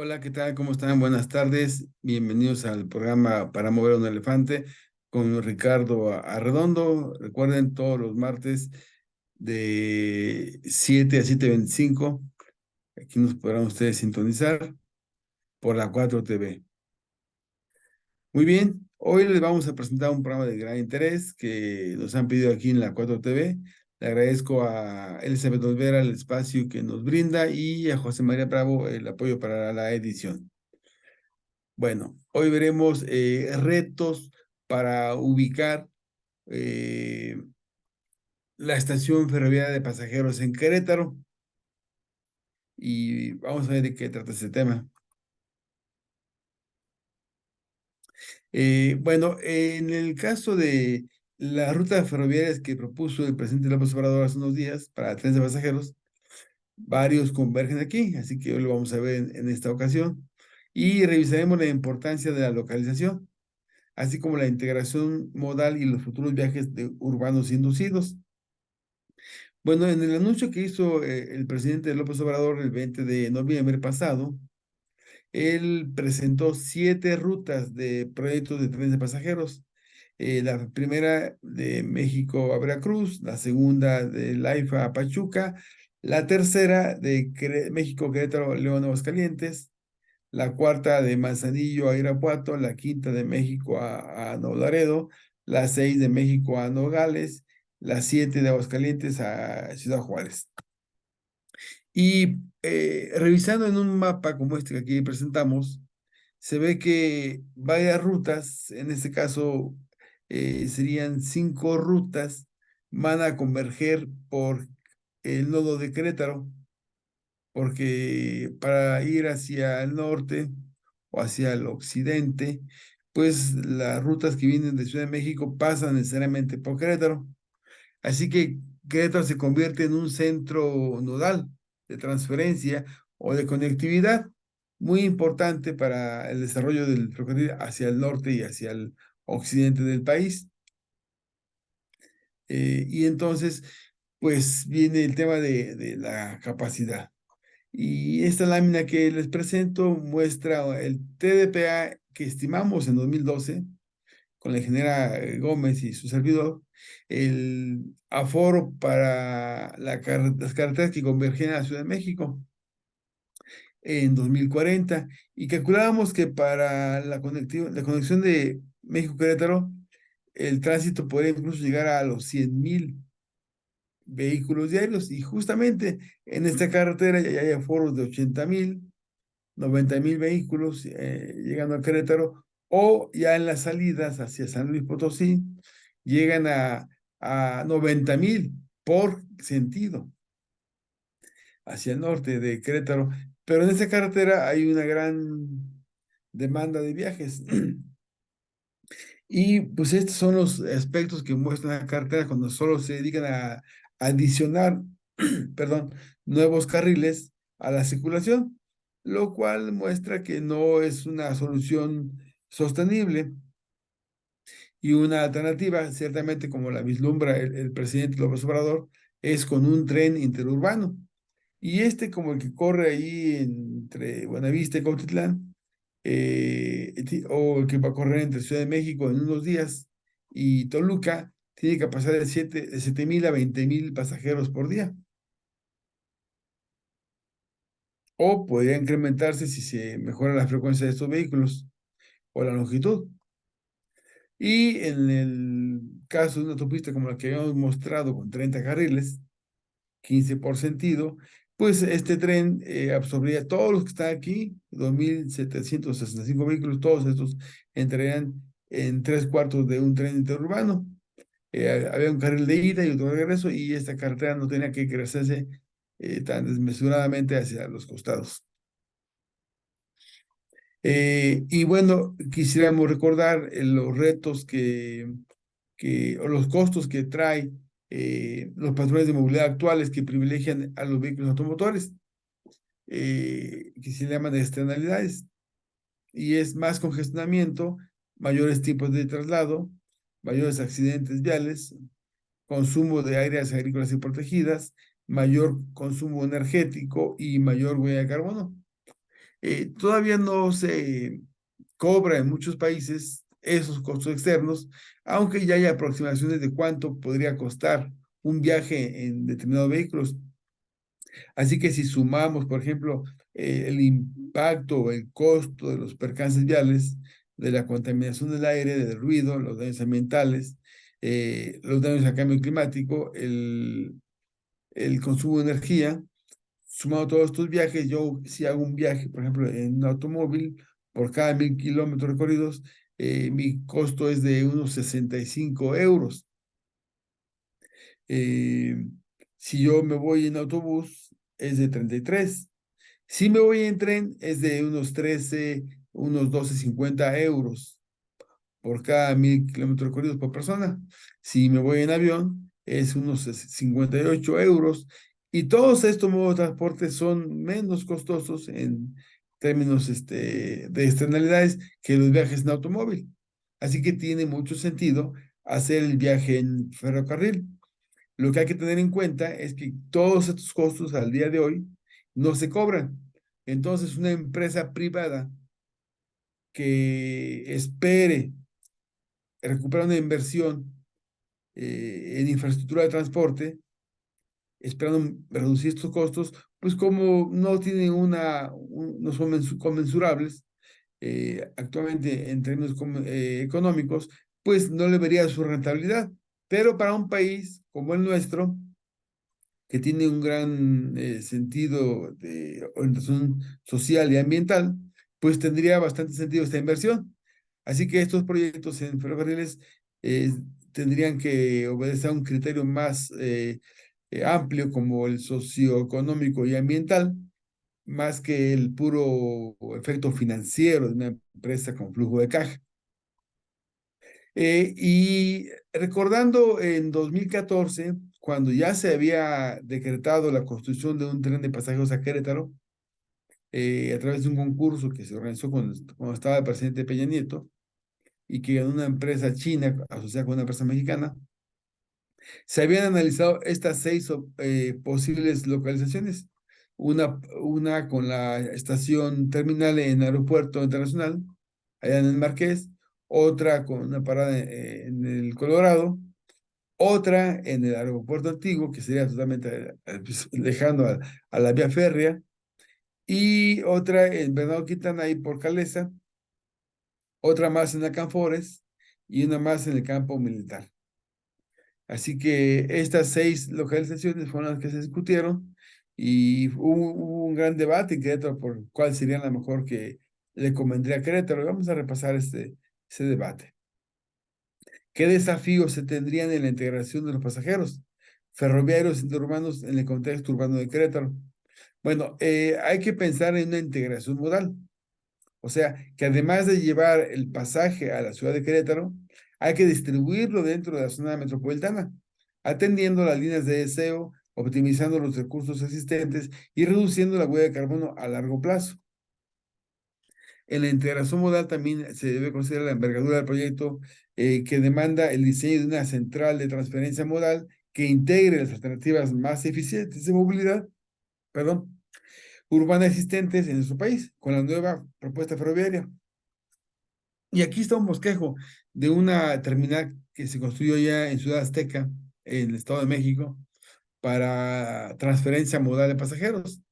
Hola, ¿qué tal? ¿Cómo están? Buenas tardes. Bienvenidos al programa Para mover un elefante con Ricardo Arredondo. Recuerden, todos los martes de 7 a 7:25. Aquí nos podrán ustedes sintonizar por la 4 TV. Muy bien, hoy les vamos a presentar un programa de gran interés que nos han pedido aquí en la 4 TV. Le agradezco a Elizabeth Olvera el espacio que nos brinda y a José María Bravo el apoyo para la edición. Bueno, hoy veremos retos para ubicar eh, la estación ferroviaria de pasajeros en Querétaro y vamos a ver de qué trata este tema. Bueno, en el caso de las rutas ferroviarias que propuso el presidente López Obrador hace unos días para trenes de pasajeros, varios convergen aquí, así que hoy lo vamos a ver en esta ocasión y revisaremos la importancia de la localización, así como la integración modal y los futuros viajes de urbanos inducidos. Bueno, en el anuncio que hizo el presidente López Obrador el 20 de noviembre pasado, él presentó 7 rutas de proyectos de trenes de pasajeros. La primera de México a Veracruz, la segunda de Laifa a Pachuca, la tercera de México, Querétaro, León, Aguascalientes, la cuarta de Manzanillo a Irapuato, la quinta de México a Nuevo Laredo, la 6 de México a Nogales, la 7 de Aguascalientes a Ciudad Juárez. Y revisando en un mapa como este que aquí presentamos, se ve que varias rutas, en este caso serían 5 rutas, van a converger por el nodo de Querétaro, porque para ir hacia el norte o hacia el occidente, pues las rutas que vienen de Ciudad de México pasan necesariamente por Querétaro. Así que Querétaro se convierte en un centro nodal de transferencia o de conectividad muy importante para el desarrollo del ferrocarril hacia el norte y hacia el occidente del país. Y entonces, pues viene el tema de la capacidad. Y esta lámina que les presento muestra el TDPA que estimamos en 2012 con la ingeniera Gómez y su servidor, el aforo para las carreteras que convergen a la Ciudad de México en 2040 y calculábamos que para la conexión de México-Querétaro, el tránsito podría incluso llegar a los 100,000 vehículos diarios y justamente en esta carretera ya hay aforos de 80,000, 90,000 vehículos llegando a Querétaro, o ya en las salidas hacia San Luis Potosí llegan a 90,000 por sentido hacia el norte de Querétaro. Pero en esta carretera hay una gran demanda de viajes. Y pues estos son los aspectos que muestran la carretera cuando solo se dedican a adicionar, perdón, nuevos carriles a la circulación, lo cual muestra que no es una solución sostenible y una alternativa, ciertamente como la vislumbra el presidente López Obrador, es con un tren interurbano. Y este como el que corre ahí entre Buenavista y Cuautitlán, o el que va a correr entre Ciudad de México en unos días y Toluca, tiene capacidad de 7,000 a 20,000 pasajeros por día. O podría incrementarse si se mejora la frecuencia de estos vehículos o la longitud. Y en el caso de una autopista como la que habíamos mostrado con 30 carriles, 15 por sentido, pues este tren absorbería todos los que están aquí, 2,765 vehículos, todos estos entrarían en 3/4 de un tren interurbano. Había un carril de ida y otro de regreso, y esta carretera no tenía que crecerse tan desmesuradamente hacia los costados. Y bueno, quisiéramos recordar los retos o los costos que trae los patrones de movilidad actuales que privilegian a los vehículos automotores, que se llaman externalidades, y es más congestionamiento, mayores tiempos de traslado, mayores accidentes viales, consumo de áreas agrícolas y protegidas, mayor consumo energético y mayor huella de carbono. Todavía no se cobra en muchos países esos costos externos, aunque ya hay aproximaciones de cuánto podría costar un viaje en determinados vehículos. Así que si sumamos, por ejemplo, el impacto o el costo de los percances viales, de la contaminación del aire, del ruido, los daños ambientales, los daños al cambio climático, el consumo de energía, sumado todos estos viajes, yo si hago un viaje, por ejemplo, en un automóvil, por cada 1000 kilómetros recorridos, mi costo es de unos 65 euros. Eh, si yo me voy en autobús, es de 33. Si me voy en tren, es de unos 13, unos 12,50 euros por cada 1000 kilómetros recorridos por persona. Si me voy en avión, es unos 58 euros. Y todos estos modos de transporte son menos costosos en términos de externalidades que los viajes en automóvil. Así que tiene mucho sentido hacer el viaje en ferrocarril. Lo que hay que tener en cuenta es que todos estos costos al día de hoy no se cobran. Entonces, una empresa privada que espere recuperar una inversión en infraestructura de transporte, esperando reducir estos costos, pues como no tienen no son conmensurables actualmente en términos económicos, pues no le vería su rentabilidad. Pero para un país como el nuestro, que tiene un gran sentido de orientación social y ambiental, pues tendría bastante sentido esta inversión. Así que estos proyectos en ferrocarriles eh, tendrían que obedecer a un criterio más amplio como el socioeconómico y ambiental, más que el puro efecto financiero de una empresa con flujo de caja. Y recordando en 2014, cuando ya se había decretado la construcción de un tren de pasajeros a Querétaro, a través de un concurso que se organizó cuando estaba el presidente Peña Nieto, y que ganó una empresa china asociada con una empresa mexicana, se habían analizado estas 6 posibles localizaciones. Una con la estación terminal en Aeropuerto Internacional, allá en el Marqués, otra con una parada en el Colorado, otra en el aeropuerto antiguo, que sería totalmente pues, lejano a la vía férrea, y otra en Bernardo Quintana, ahí por Calesa, otra más en Acanfores y una más en el campo militar. Así que estas 6 localizaciones fueron las que se discutieron y hubo un gran debate en Querétaro por cuál sería la mejor que le convendría a Querétaro. Vamos a repasar ese debate. ¿Qué desafíos se tendrían en la integración de los pasajeros ferroviarios interurbanos en el contexto urbano de Querétaro? Bueno, hay que pensar en una integración modal. O sea, que además de llevar el pasaje a la ciudad de Querétaro, hay que distribuirlo dentro de la zona metropolitana, atendiendo las líneas de deseo, optimizando los recursos existentes y reduciendo la huella de carbono a largo plazo. En la integración modal también se debe considerar la envergadura del proyecto que demanda el diseño de una central de transferencia modal que integre las alternativas más eficientes de movilidad, perdón, urbana existentes en nuestro país con la nueva propuesta ferroviaria. Y aquí está un bosquejo de una terminal que se construyó ya en Ciudad Azteca, en el Estado de México, para transferencia modal de pasajeros.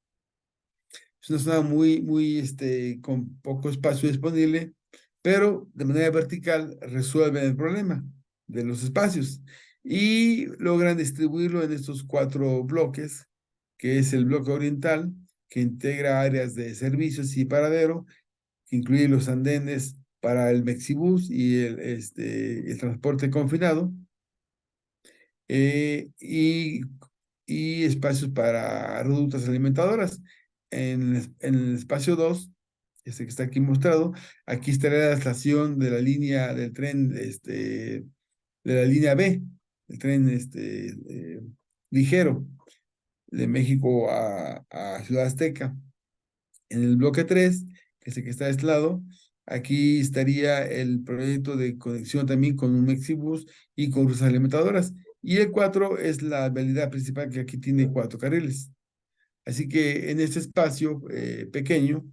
Es una zona con poco espacio disponible, pero de manera vertical resuelven el problema de los espacios y logran distribuirlo en estos 4 bloques, que es el bloque oriental, que integra áreas de servicios y paradero, que incluye los andenes para el Mexibus y el transporte confinado, eh, y, y espacios para rutas alimentadoras. En el espacio 2, este que está aquí mostrado, aquí estaría la estación de la línea del tren, de la línea B, el tren ligero de México a Ciudad Azteca. En el bloque 3, que es el que está a este lado, aquí estaría el proyecto de conexión también con un Mexibus y con rutas alimentadoras. Y el 4 es la vialidad principal, que aquí tiene 4 carriles. Así que en este espacio pequeño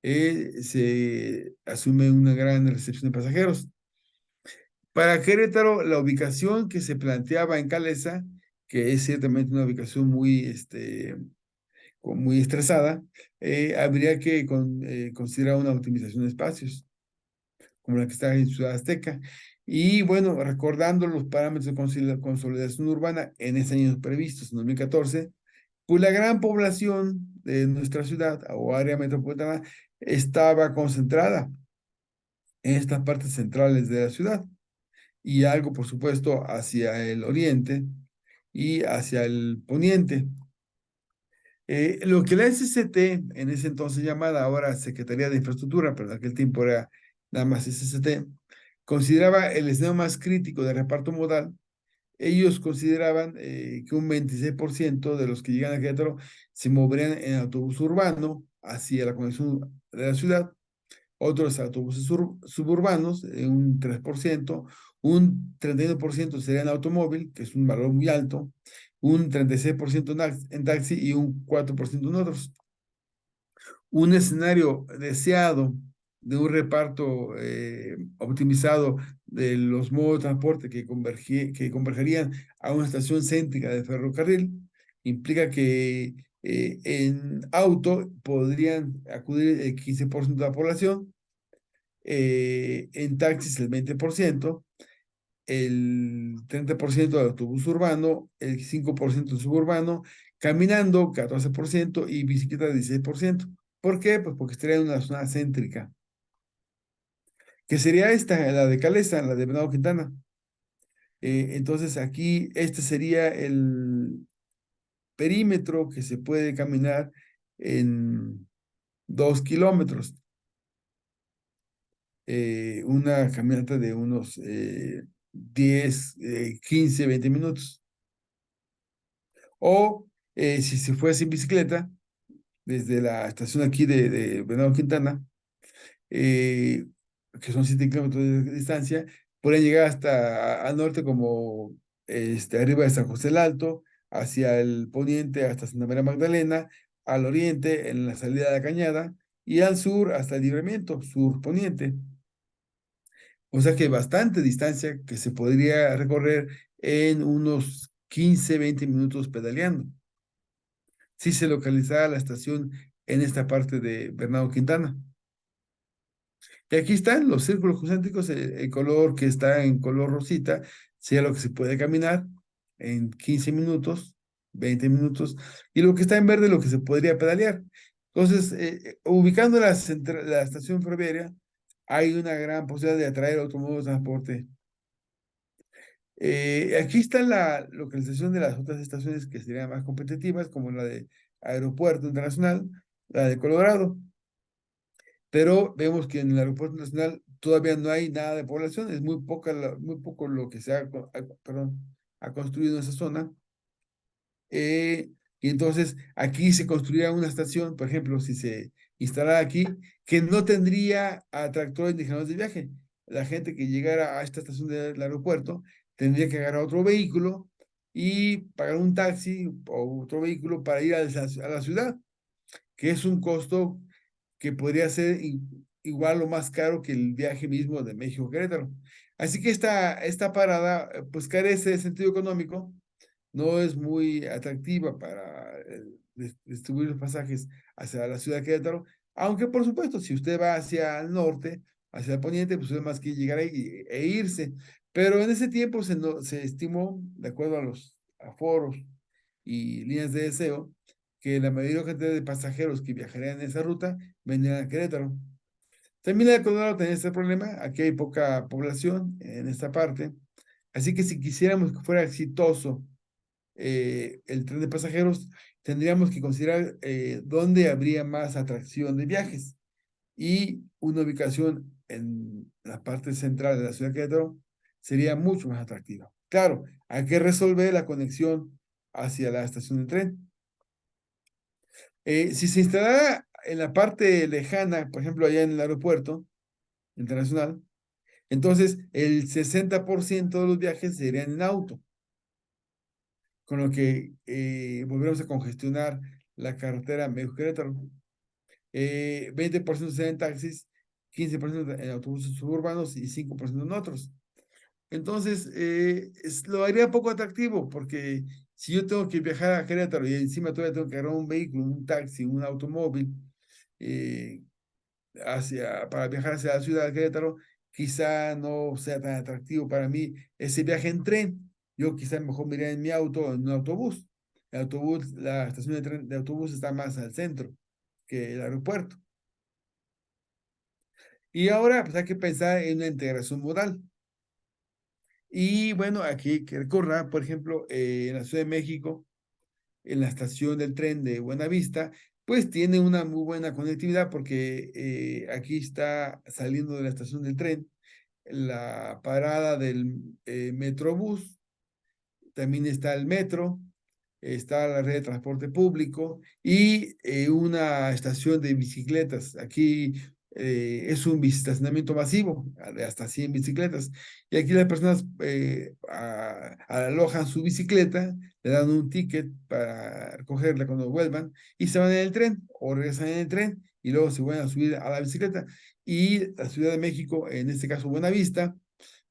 se asume una gran recepción de pasajeros. Para Querétaro, la ubicación que se planteaba en Calesa, que es ciertamente una ubicación muy, muy estresada, habría que considerar una optimización de espacios, como la que está en Ciudad Azteca. Y bueno, recordando los parámetros de consolidación urbana en ese año previstos, en 2014, pues la gran población de nuestra ciudad o área metropolitana estaba concentrada en estas partes centrales de la ciudad y algo, por supuesto, hacia el oriente y hacia el poniente. Lo que la SCT, en ese entonces llamada ahora Secretaría de Infraestructura, pero en aquel tiempo era nada más SCT, consideraba el escenario más crítico de reparto modal. Ellos consideraban que un 26% de los que llegan a Querétaro se moverían en autobús urbano hacia la conexión de la ciudad, otros autobuses suburbanos, un 3%, un 31% sería en automóvil, que es un valor muy alto, un 36% en taxi y un 4% en otros. Un escenario deseado de un reparto optimizado de los modos de transporte que convergerían a una estación céntrica de ferrocarril implica que en auto podrían acudir el 15% de la población, en taxis el 20%, el 30% de autobús urbano, el 5% suburbano, caminando 14% y bicicleta 16%. ¿Por qué? Pues porque estaría en una zona céntrica, que sería esta, la de Calesa, la de Venado Quintana. Entonces aquí este sería el perímetro que se puede caminar en 2 kilómetros. Una caminata de unos 10, 15, 20 minutos. O si se fuese en bicicleta, desde la estación aquí de Venado Quintana, eh, que son 7 kilómetros de distancia, pueden llegar hasta al norte como arriba de San José el Alto, hacia el poniente hasta Santa María Magdalena, al oriente en la salida de la Cañada y al sur hasta el Libramiento, sur poniente. O sea que bastante distancia que se podría recorrer en unos 15, 20 minutos pedaleando. Si se localizara la estación en esta parte de Bernardo Quintana. Y aquí están los círculos concéntricos, el color que está en color rosita, sea lo que se puede caminar en 15 minutos, 20 minutos, y lo que está en verde, lo que se podría pedalear. Entonces, ubicando la estación ferroviaria, hay una gran posibilidad de atraer automóviles de transporte. Aquí está la localización de las otras estaciones que serían más competitivas, como la de Aeropuerto Internacional, la de Colorado. Pero vemos que en el Aeropuerto Nacional todavía no hay nada de población, es muy muy poco lo que perdón, ha construido en esa zona. Y entonces aquí se construiría una estación, por ejemplo, si se instalara aquí, que no tendría atractores ni generadores de viaje. La gente que llegara a esta estación del aeropuerto tendría que agarrar otro vehículo y pagar un taxi o otro vehículo para ir a la ciudad, que es un costo que podría ser igual o más caro que el viaje mismo de México a Querétaro. Así que esta parada, pues carece de sentido económico, no es muy atractiva para distribuir los pasajes hacia la ciudad de Querétaro, aunque por supuesto, si usted va hacia el norte, hacia el poniente, pues es más que llegar ahí e irse. Pero en ese tiempo se estimó, de acuerdo a los aforos y líneas de deseo, que la mayor cantidad de pasajeros que viajarían en esa ruta vendrían a Querétaro. También la de Colorado tenía este problema, aquí hay poca población en esta parte, así que si quisiéramos que fuera exitoso el tren de pasajeros, tendríamos que considerar dónde habría más atracción de viajes y una ubicación en la parte central de la ciudad de Querétaro sería mucho más atractiva. Claro, hay que resolver la conexión hacia la estación de tren. Si se instalara en la parte lejana, por ejemplo, allá en el aeropuerto internacional, entonces el 60% de los viajes serían en auto, con lo que volvemos a congestionar la carretera México-Querétaro. 20% será en taxis, 15% en autobuses suburbanos y 5% en otros. Entonces, lo haría poco atractivo porque si yo tengo que viajar a Querétaro y encima todavía tengo que agarrar un vehículo, un taxi, un automóvil, eh, para viajar hacia la ciudad de Querétaro, quizá no sea tan atractivo para mí ese viaje en tren. Yo quizá mejor me iría en mi auto o en un autobús. El autobús, la estación de tren de autobús está más al centro que el aeropuerto. Y ahora pues hay que pensar en una integración modal. Y bueno, aquí que recordar, por ejemplo, en la Ciudad de México, en la estación del tren de Buenavista, pues tiene una muy buena conectividad porque aquí está saliendo de la estación del tren la parada del Metrobús, también está el metro, está la red de transporte público y una estación de bicicletas. Aquí es un estacionamiento masivo, de hasta 100 bicicletas. Y aquí las personas alojan su bicicleta, le dan un ticket para recogerla cuando vuelvan y se van en el tren o regresan en el tren y luego se vuelven a subir a la bicicleta. Y la Ciudad de México, en este caso Buenavista,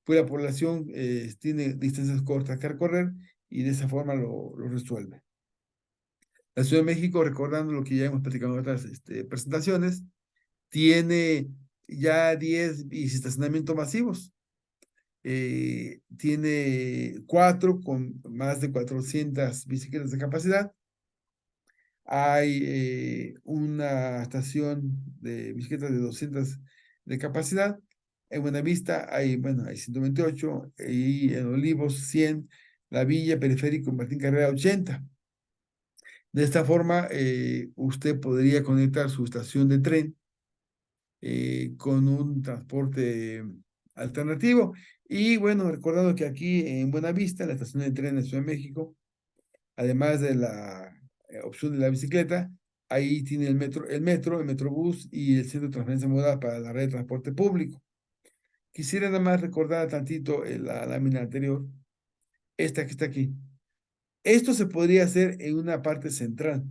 pues la población tiene distancias cortas que recorrer y de esa forma lo resuelve. La Ciudad de México, recordando lo que ya hemos platicado en otras presentaciones, tiene ya 10 estacionamientos masivos. Tiene 4 con más de 400 bicicletas de capacidad. Hay una estación de bicicletas de 200 de capacidad. En Buenavista hay, bueno, hay 128 y en Olivos 100, La Villa, Periférico, Martín Carrera 80. De esta forma, usted podría conectar su estación de tren con un transporte alternativo. Y bueno, recordando que aquí en Buenavista, la estación de tren de Ciudad de México, además de la opción de la bicicleta, ahí tiene el Metrobús y el centro de transferencia modal para la red de transporte público. Quisiera nada más recordar tantito la lámina anterior, esta que está aquí. Esto se podría hacer en una parte central.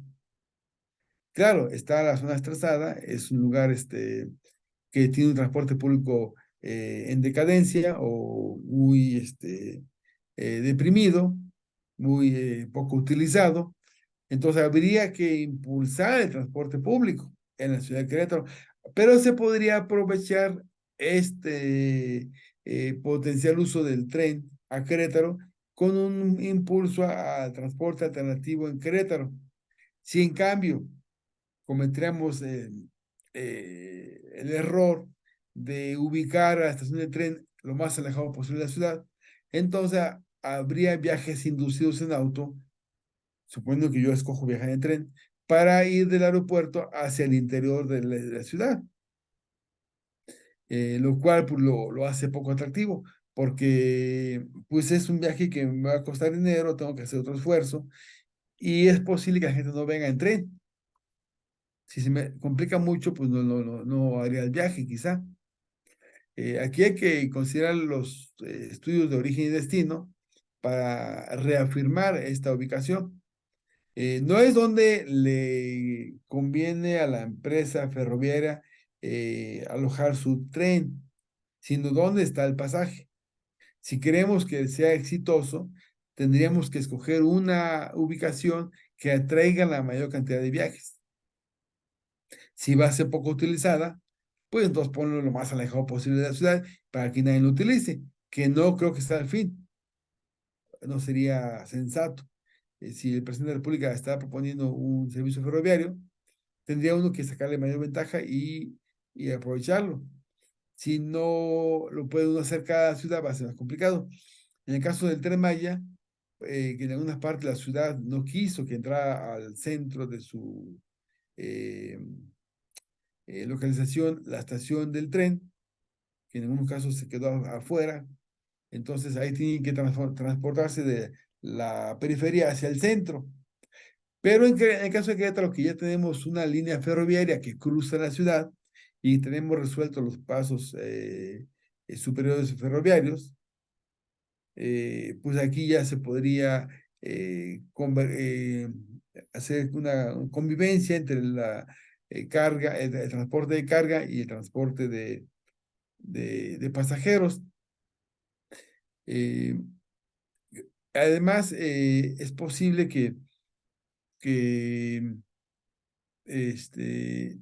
Claro, está la zona estresada, es un lugar que tiene un transporte público en decadencia o muy deprimido, muy poco utilizado. Entonces habría que impulsar el transporte público en la ciudad de Querétaro, pero se podría aprovechar este potencial uso del tren a Querétaro con un impulso al transporte alternativo en Querétaro. Si en cambio cometeríamos el error de ubicar a la estación de tren lo más alejado posible de la ciudad, entonces habría viajes inducidos en auto, suponiendo que yo escojo viajar en tren, para ir del aeropuerto hacia el interior de la ciudad, lo cual pues, lo hace poco atractivo, porque pues es un viaje que me va a costar dinero, tengo que hacer otro esfuerzo, y es posible que la gente no venga en tren. Si se me complica mucho, pues no haría el viaje, quizá. Aquí hay que considerar los estudios de origen y destino para reafirmar esta ubicación. No es donde le conviene a la empresa ferroviaria alojar su tren, sino dónde está el pasaje. Si queremos que sea exitoso, tendríamos que escoger una ubicación que atraiga la mayor cantidad de viajes. Si va a ser poco utilizada, pues entonces ponlo lo más alejado posible de la ciudad para que nadie lo utilice, que no creo que sea el fin, no sería sensato. Si el presidente de la República está proponiendo un servicio ferroviario, tendría uno que sacarle mayor ventaja y aprovecharlo. Si no lo puede uno hacer cada ciudad, va a ser más complicado. En el caso del Tren Maya, que en algunas partes la ciudad no quiso que entrara al centro de su eh, localización la estación del tren, que en algunos casos se quedó afuera, entonces ahí tienen que transportarse de la periferia hacia el centro. Pero en el caso de Querétaro, que ya tenemos una línea ferroviaria que cruza la ciudad y tenemos resueltos los pasos superiores ferroviarios, pues aquí ya se podría hacer una convivencia entre carga, el transporte de carga y el transporte de pasajeros. Eh, Además, es posible que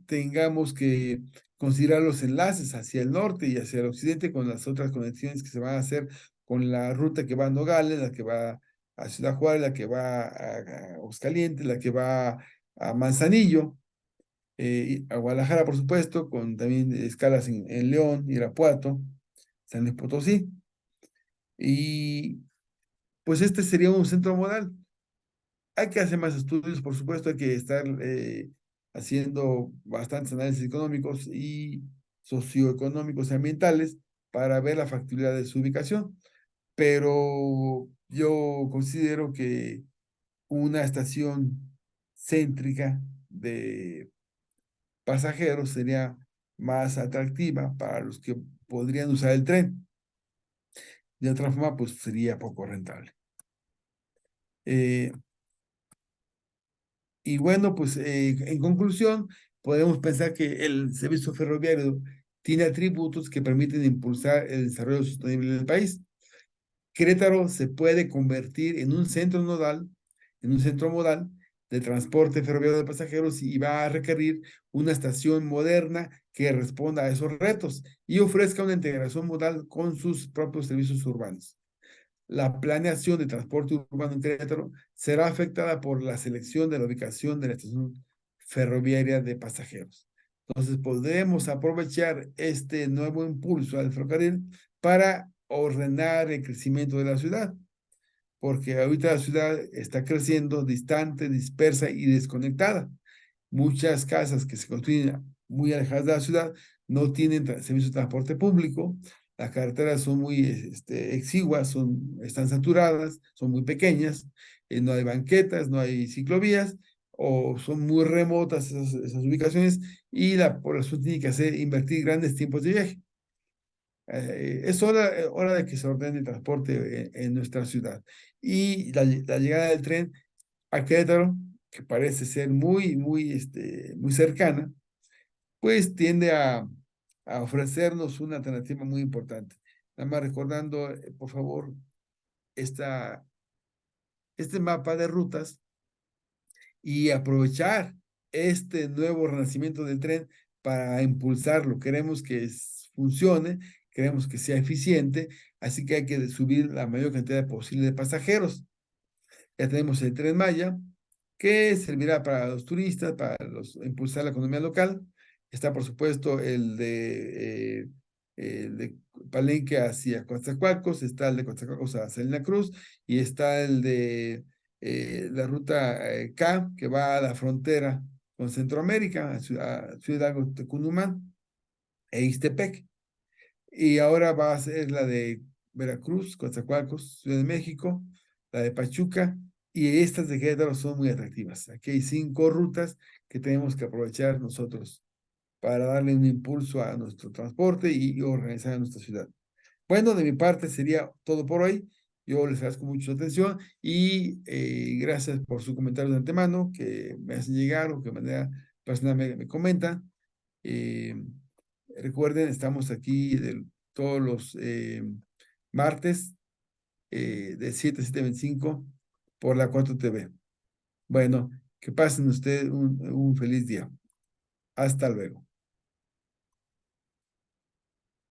tengamos que considerar los enlaces hacia el norte y hacia el occidente con las otras conexiones que se van a hacer con la ruta que va a Nogales, la que va a Ciudad Juárez, la que va a Aguascalientes, la que va a Manzanillo, y a Guadalajara, por supuesto, con también escalas en León, Irapuato, San Luis Potosí. Y pues este sería un centro modal. Hay que hacer más estudios, por supuesto, hay que estar haciendo bastantes análisis económicos y socioeconómicos y ambientales para ver la factibilidad de su ubicación, pero yo considero que una estación céntrica de pasajeros sería más atractiva para los que podrían usar el tren. De otra forma, pues sería poco rentable. Eh, Y bueno, pues en conclusión, podemos pensar que el servicio ferroviario tiene atributos que permiten impulsar el desarrollo sostenible del país. Querétaro se puede convertir en un centro nodal, en un centro modal de transporte ferroviario de pasajeros y va a requerir una estación moderna que responda a esos retos y ofrezca una integración modal con sus propios servicios urbanos. La planeación de transporte urbano en Querétaro será afectada por la selección de la ubicación de la estación ferroviaria de pasajeros. Entonces, podremos aprovechar este nuevo impulso al ferrocarril para ordenar el crecimiento de la ciudad, porque ahorita la ciudad está creciendo distante, dispersa y desconectada. Muchas casas que se construyen muy alejadas de la ciudad no tienen servicio de transporte público, las carreteras son muy exiguas, están saturadas, son muy pequeñas, no hay banquetas, no hay ciclovías, o son muy remotas esas ubicaciones, y la población tiene que invertir grandes tiempos de viaje. Es hora de que se ordene el transporte en nuestra ciudad. Y la llegada del tren a Querétaro, que parece ser muy cercana, pues tiende a ofrecernos una alternativa muy importante. Nada más recordando, por favor, este mapa de rutas y aprovechar este nuevo renacimiento del tren para impulsarlo. Queremos que funcione, queremos que sea eficiente, así que hay que subir la mayor cantidad posible de pasajeros. Ya tenemos el Tren Maya, que servirá para los turistas, impulsar la economía local. Está, por supuesto, el de Palenque hacia Coatzacoalcos, está el de Coatzacoalcos a Salina Cruz, y está el de la ruta K, que va a la frontera con Centroamérica, a Ciudad Tecunumán e Ixtepec. Y ahora va a ser la de Veracruz, Coatzacoalcos, Ciudad de México, la de Pachuca, y estas de Querétaro son muy atractivas. Aquí hay 5 rutas que tenemos que aprovechar nosotros para darle un impulso a nuestro transporte y organizar nuestra ciudad. Bueno, de mi parte sería todo por hoy. Yo les agradezco mucho su atención y gracias por su comentario de antemano que me hacen llegar o que de manera personal me comentan. Eh, Recuerden, estamos aquí todos los martes de 7 a 7:25 por la 4 TV. Bueno, que pasen ustedes un feliz día. Hasta luego.